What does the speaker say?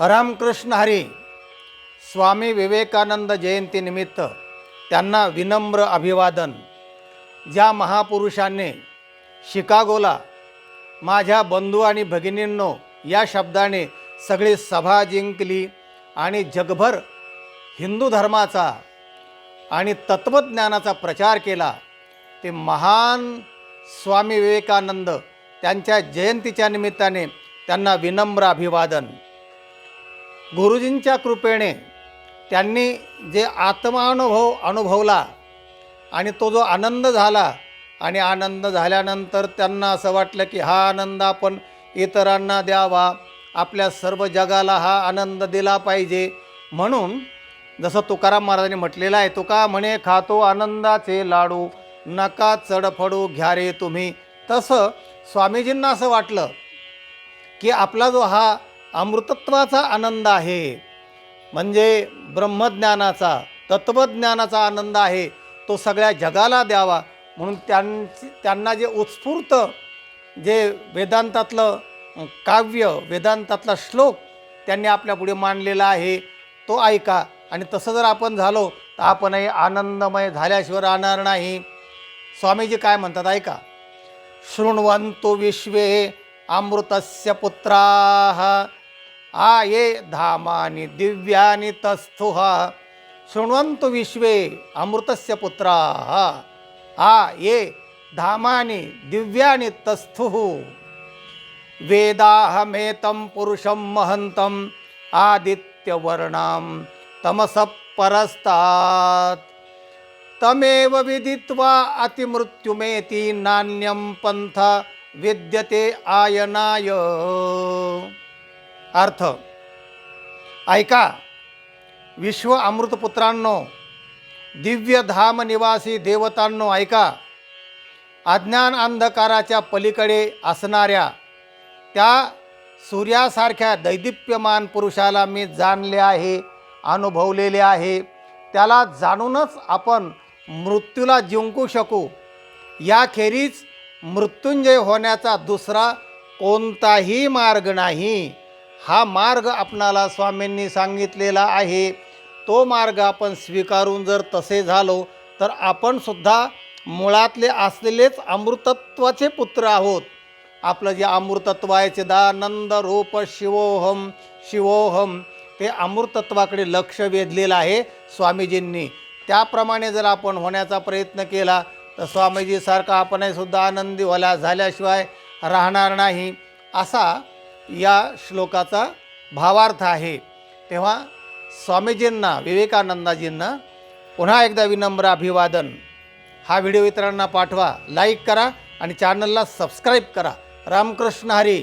रामकृष्ण हरी. स्वामी विवेकानंद जयंतीनिमित्त त्यांना विनम्र अभिवादन. ज्या महापुरुषांनी शिकागोला माझ्या बंधू आणि भगिनींनो या शब्दाने सगळी सभा जिंकली आणि जगभर हिंदू धर्माचा आणि तत्त्वज्ञानाचा प्रचार केला, ते महान स्वामी विवेकानंद त्यांच्या जयंतीच्या निमित्ताने त्यांना विनम्र अभिवादन. गुरुजींच्या कृपेने त्यांनी जे आत्मानुभव अनुभवला आणि तो जो आनंद झाला आणि आनंद झाल्यानंतर त्यांना असं वाटलं की हा आनंद आपण इतरांना द्यावा, आपल्या सर्व जगाला हा आनंद दिला पाहिजे. म्हणून जसं तुकाराम महाराजांनी म्हटलेलं आहे, तुका म्हणे खातो आनंदाचे लाडू, नका चढफडू घ्या रे तुम्ही. तसं स्वामीजींना असं वाटलं की आपला जो हा अमृतत्वाचा आनंद आहे, म्हणजे ब्रह्मज्ञानाचा तत्त्वज्ञानाचा आनंद आहे, तो सगळ्या जगाला द्यावा. म्हणून त्यांना जे उत्स्फूर्त जे वेदांतातलं काव्य, वेदांतातला श्लोक त्यांनी आपल्यापुढे मांडलेला आहे, तो ऐका. आणि तसं जर आपण झालो तर आपणही आनंदमय झाल्याशिवाय राहणार नाही. स्वामीजी काय म्हणतात ऐका. शृण्वन्तु विश्वे अमृतस्य पुत्राः आ ये धामानि दिव्यानि तस्थुः. शृण्वन्तु विश्वे अमृतस्य पुत्राः आ ये धामानि दिव्यानि तस्थुः. वेदाहमेतं पुरुषं महन्तं आदित्यवर्णां तमसः परस्तात्. तमेव विदित्वा अतिमृत्युमेति नान्यं पंथ विद्यते आयनाय. अर्थ ऐका. विश्व अमृतपुत्रांनो, दिव्य धाम निवासी देवतांनो ऐका. अज्ञान अंधकाराच्या पलीकडे असणाऱ्या त्या सूर्यासारख्या दैदिप्यमान पुरुषाला मी जाणले आहे, अनुभवलेले आहे. त्याला जाणूनच आपण मृत्यूला जिंकू शकू. याखेरीज मृत्युंजय होण्याचा दुसरा कोणताही मार्ग नाही. हा मार्ग आपणाला स्वामींनी सांगितलेला आहे. तो मार्ग आपण स्वीकारून जर तसे झालो तर आपण सुद्धा मुळातले असलेलेच अमृतत्वाचे पुत्र आहोत. आपलं जे अमृतत्व आहे, चिदानंद रूप शिवोहम शिवोहम, ते अमृतत्वाकडे लक्ष वेधलेलं आहे स्वामीजींनी. त्याप्रमाणे जर आपण होण्याचा प्रयत्न केला तर स्वामीजीसारखा आपणही सुद्धा आनंदी झाल्याशिवाय राहणार नाही, असा या श्लोकाचा भावार्थ आहे. तेव्हा स्वामीजींना, विवेकानंदाजींना पुन्हा एकदा विनम्र अभिवादन. हा व्हिडिओ इतरांना पाठवा, लाईक करा आणि चॅनलला सबस्क्राईब करा. रामकृष्ण हरी.